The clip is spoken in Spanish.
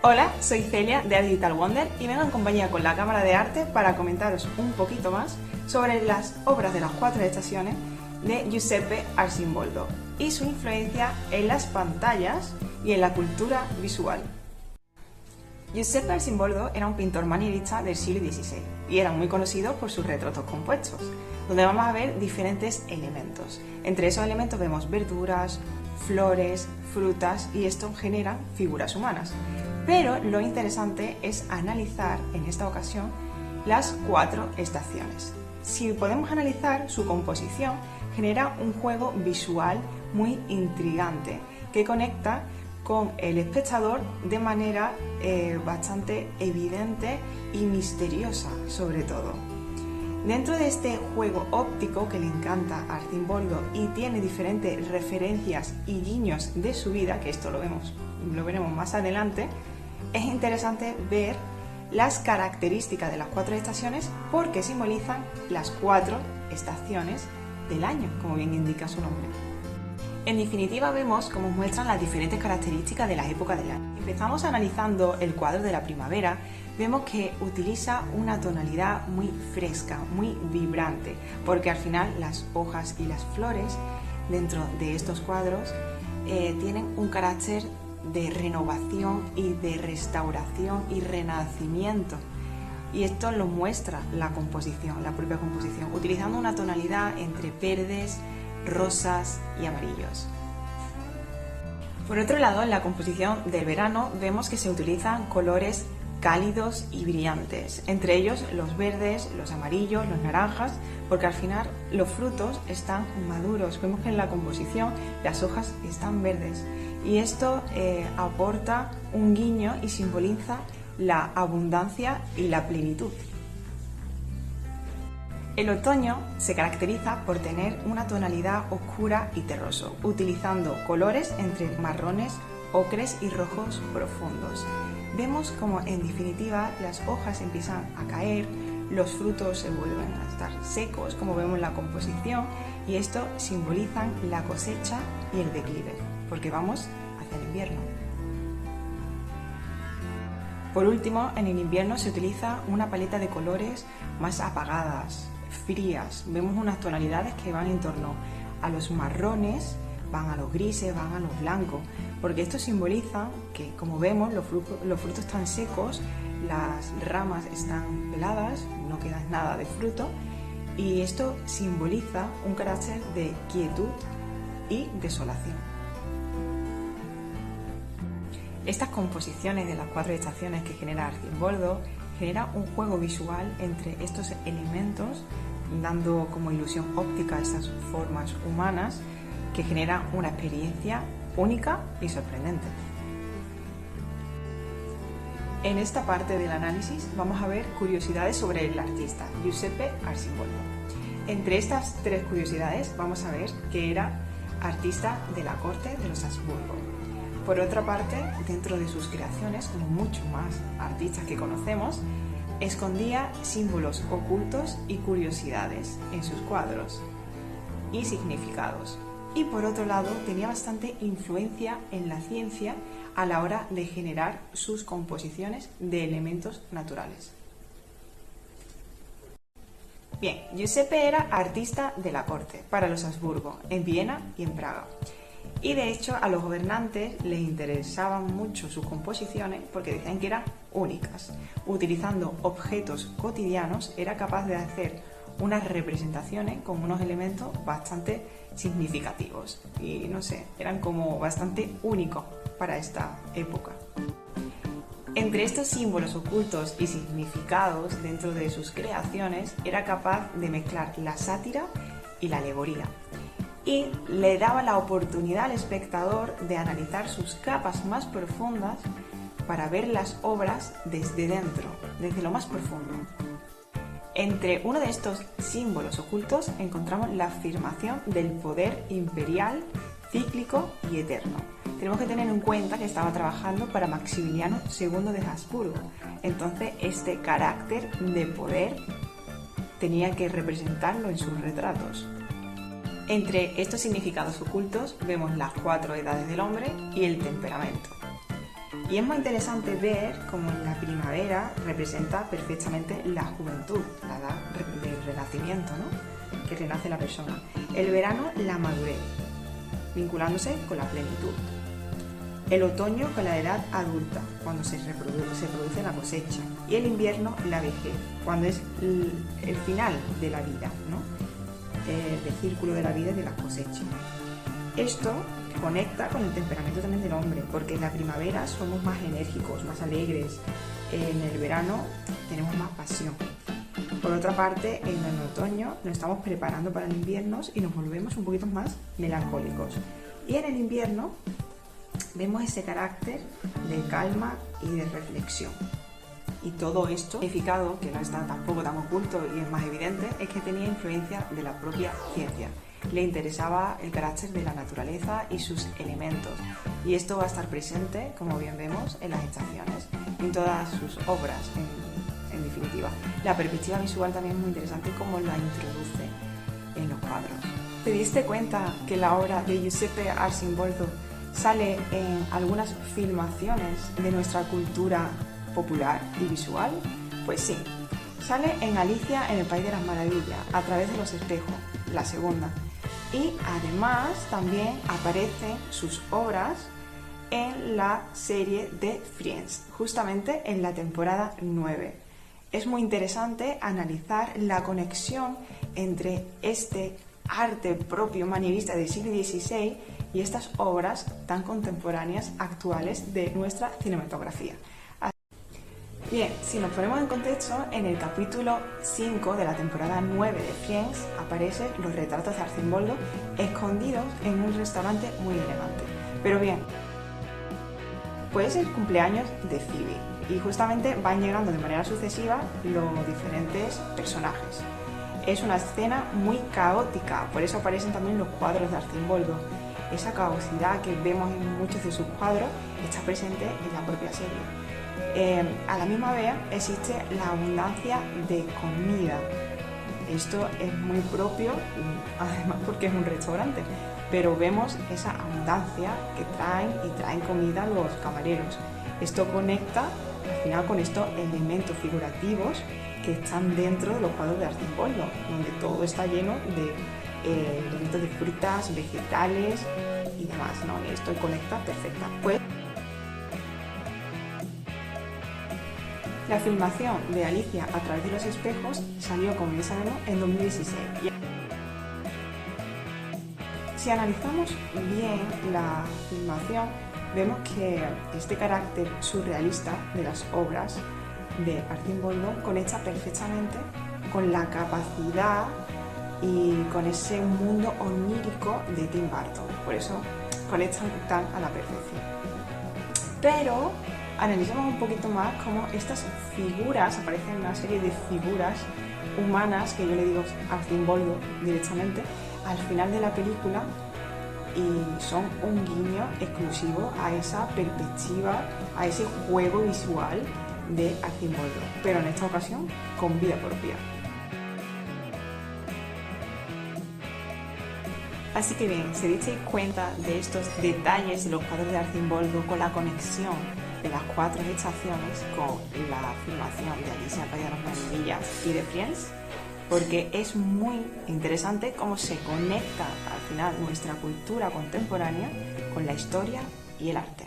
Hola, soy Celia de Art Digital Wonder y vengo en compañía con la Cámara de Arte para comentaros un poquito más sobre las obras de las 4 estaciones de Giuseppe Arcimboldo y su influencia en las pantallas y en la cultura visual. Giuseppe Arcimboldo era un pintor manierista del siglo XVI y era muy conocido por sus retratos compuestos, donde vamos a ver diferentes elementos. Entre esos elementos vemos verduras, flores, frutas y esto genera figuras humanas. Pero lo interesante es analizar en esta ocasión las 4 estaciones. Si podemos analizar su composición, genera un juego visual muy intrigante que conecta con el espectador de manera bastante evidente y misteriosa sobre todo. Dentro de este juego óptico que le encanta a Arcimboldo y tiene diferentes referencias y guiños de su vida, que esto lo veremos más adelante, es interesante ver las características de las 4 estaciones porque simbolizan las 4 estaciones del año, como bien indica su nombre. En definitiva vemos cómo muestran las diferentes características de las épocas del año. Empezamos analizando el cuadro de la primavera, vemos que utiliza una tonalidad muy fresca, muy vibrante, porque al final las hojas y las flores dentro de estos cuadros tienen un carácter de renovación y de restauración y renacimiento. Y esto lo muestra la composición, la propia composición, utilizando una tonalidad entre verdes, rosas y amarillos. Por otro lado, en la composición del verano vemos que se utilizan colores cálidos y brillantes, entre ellos los verdes, los amarillos, los naranjas, porque al final los frutos están maduros. Vemos que en la composición las hojas están verdes y esto aporta un guiño y simboliza la abundancia y la plenitud. El otoño se caracteriza por tener una tonalidad oscura y terroso, utilizando colores entre marrones, ocres y rojos profundos. Vemos como en definitiva las hojas empiezan a caer, los frutos se vuelven a estar secos, como vemos en la composición, y esto simbolizan la cosecha y el declive, porque vamos hacia el invierno. Por último, en el invierno se utiliza una paleta de colores más apagadas, frías. Vemos unas tonalidades que van en torno a los marrones, van a los grises, van a los blancos, porque esto simboliza que, como vemos, los frutos están secos, las ramas están peladas, no queda nada de fruto, y esto simboliza un carácter de quietud y desolación. Estas composiciones de las 4 estaciones que genera Arcimboldo genera un juego visual entre estos elementos, dando como ilusión óptica estas formas humanas que genera una experiencia única y sorprendente. En esta parte del análisis vamos a ver curiosidades sobre el artista Giuseppe Arcimboldo. Entre estas 3 curiosidades vamos a ver que era artista de la corte de los Habsburgo. Por otra parte, dentro de sus creaciones, como muchos más artistas que conocemos, escondía símbolos ocultos y curiosidades en sus cuadros y significados. Y por otro lado, tenía bastante influencia en la ciencia a la hora de generar sus composiciones de elementos naturales. Bien, Giuseppe era artista de la corte para los Habsburgo, en Viena y en Praga. Y de hecho a los gobernantes les interesaban mucho sus composiciones porque decían que eran únicas. Utilizando objetos cotidianos era capaz de hacer unas representaciones con unos elementos bastante significativos y no sé, eran como bastante únicos para esta época. Entre estos símbolos ocultos y significados dentro de sus creaciones era capaz de mezclar la sátira y la alegoría, y le daba la oportunidad al espectador de analizar sus capas más profundas para ver las obras desde dentro, desde lo más profundo. Entre uno de estos símbolos ocultos encontramos la afirmación del poder imperial, cíclico y eterno. Tenemos que tener en cuenta que estaba trabajando para Maximiliano II de Habsburgo, entonces este carácter de poder tenía que representarlo en sus retratos. Entre estos significados ocultos vemos las 4 edades del hombre y el temperamento. Y es muy interesante ver cómo en la primavera representa perfectamente la juventud, la edad del renacimiento, ¿no? Que renace la persona. El verano, la madurez, vinculándose con la plenitud. El otoño con la edad adulta, cuando se produce la cosecha. Y el invierno, la vejez, cuando es el final de la vida, ¿no? El círculo de la vida y de la cosecha. Esto conecta con el temperamento también del hombre, porque en la primavera somos más enérgicos, más alegres. En el verano tenemos más pasión. Por otra parte, en el otoño nos estamos preparando para el invierno y nos volvemos un poquito más melancólicos. Y en el invierno vemos ese carácter de calma y de reflexión. Y todo esto, significado que no está tampoco tan oculto y es más evidente, es que tenía influencia de la propia ciencia. Le interesaba el carácter de la naturaleza y sus elementos. Y esto va a estar presente, como bien vemos, en las estaciones, en todas sus obras, en definitiva. La perspectiva visual también es muy interesante, como la introduce en los cuadros. ¿Te diste cuenta que la obra de Giuseppe Arcimboldo sale en algunas filmaciones de nuestra cultura popular y visual? Pues sí, sale en Alicia en el País de las Maravillas, a través de los espejos, la segunda. Y además también aparecen sus obras en la serie de Friends, justamente en la temporada 9. Es muy interesante analizar la conexión entre este arte propio manierista del siglo XVI y estas obras tan contemporáneas actuales de nuestra cinematografía. Bien, si nos ponemos en contexto, en el capítulo 5 de la temporada 9 de Friends aparecen los retratos de Arcimboldo escondidos en un restaurante muy elegante. Pero bien, pues es el cumpleaños de Phoebe y justamente van llegando de manera sucesiva los diferentes personajes. Es una escena muy caótica, por eso aparecen también los cuadros de Arcimboldo. Esa caosidad que vemos en muchos de sus cuadros está presente en la propia serie. A la misma vez existe la abundancia de comida. Esto es muy propio, además porque es un restaurante, pero vemos esa abundancia que traen comida los camareros. Esto conecta al final con estos elementos figurativos que están dentro de los cuadros de Arcimboldo, donde todo está lleno de elementos de frutas, vegetales y demás, ¿no? Y esto conecta perfecta. Pues la filmación de Alicia a través de los espejos salió, como ya sabemos, en 2016. Si analizamos bien la filmación, vemos que este carácter surrealista de las obras de Arcimboldo conecta perfectamente con la capacidad y con ese mundo onírico de Tim Burton. Por eso conectan tan a la perfección. Pero analicemos un poquito más cómo estas figuras, aparecen una serie de figuras humanas, que yo le digo Arcimboldo directamente, al final de la película, y son un guiño exclusivo a esa perspectiva, a ese juego visual de Arcimboldo, pero en esta ocasión con vida propia. Así que bien, ¿se disteis cuenta de estos detalles de los cuadros de Arcimboldo con la conexión de las 4 estaciones con la filmación de Alicia en el País de las Maravillas y de Friends? Porque es muy interesante cómo se conecta al final nuestra cultura contemporánea con la historia y el arte.